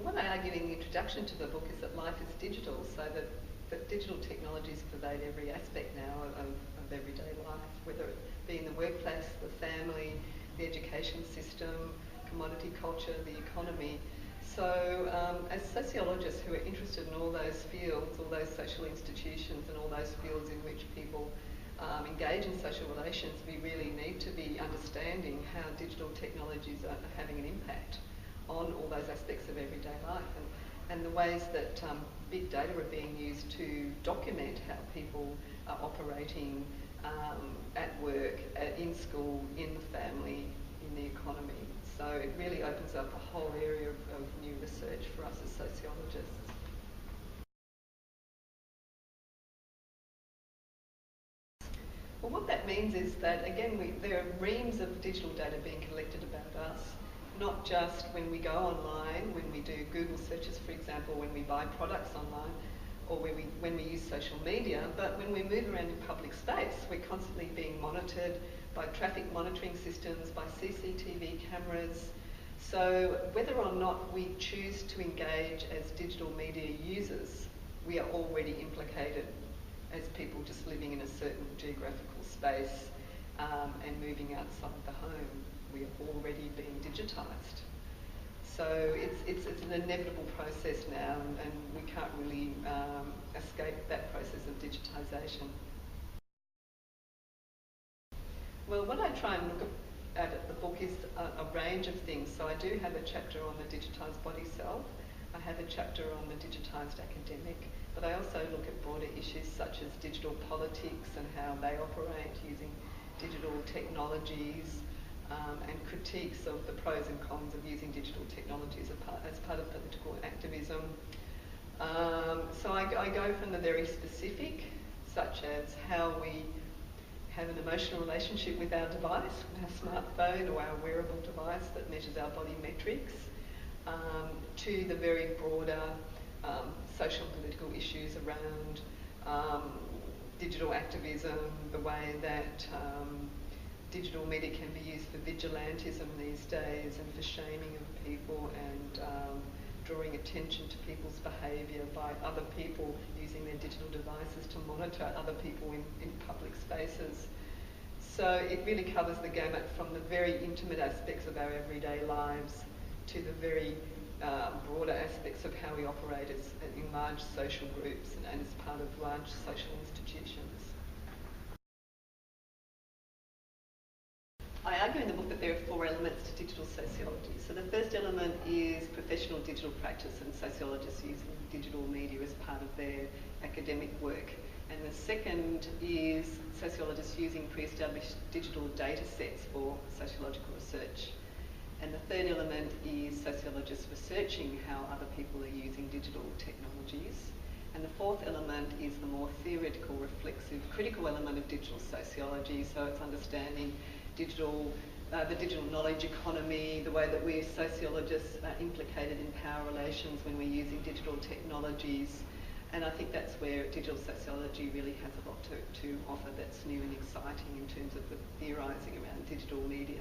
What I argue in the introduction to the book is that life is digital, so that digital technologies pervade every aspect now of everyday life, whether it be in the workplace, the family, the education system, commodity culture, the economy. So as sociologists who are interested in all those fields, all those social institutions and all those fields in which people engage in social relations, we really need to be understanding how digital technologies are having an impact on all those aspects of everyday life, and the ways that big data are being used to document how people are operating at work, in school, in the family, in the economy. So it really opens up a whole area of new research for us as sociologists. Well, what that means is that, again, there are reams of digital data being collected about us, not just when we go online, when we do Google searches, for example, when we buy products online, or when we use social media, but when we move around in public space, we're constantly being monitored by traffic monitoring systems, by CCTV cameras. So whether or not we choose to engage as digital media users, we are already implicated as people just living in a certain geographical space and moving outside the home. We are already being digitised. So it's an inevitable process now, and we can't really escape that process of digitisation. Well, what I try and look at the book is a range of things. So I do have a chapter on the digitised body self. I have a chapter on the digitised academic, but I also look at broader issues such as digital politics and how they operate using digital technologies, and critiques of the pros and cons of using digital technologies as part of political activism. So I go from the very specific, such as how we have an emotional relationship with our device, our smartphone or our wearable device that measures our body metrics, to the very broader social and political issues around digital activism, the way that digital media can be used for vigilantism these days and for shaming of people and drawing attention to people's behaviour by other people using their digital devices to monitor other people in public spaces. So it really covers the gamut from the very intimate aspects of our everyday lives to the very broader aspects of how we operate in large social groups and as part of large social institutions. I argue in the book that there are 4 elements to digital sociology. So the first element is professional digital practice and sociologists using digital media as part of their academic work. And the second is sociologists using pre-established digital data sets for sociological research. And the third element is sociologists researching how other people are using digital technologies. And the fourth element is the more theoretical, reflexive, critical element of digital sociology. So it's understanding the digital knowledge economy, the way that we as sociologists are implicated in power relations when we're using digital technologies. And I think that's where digital sociology really has a lot to offer that's new and exciting in terms of the theorising around digital media.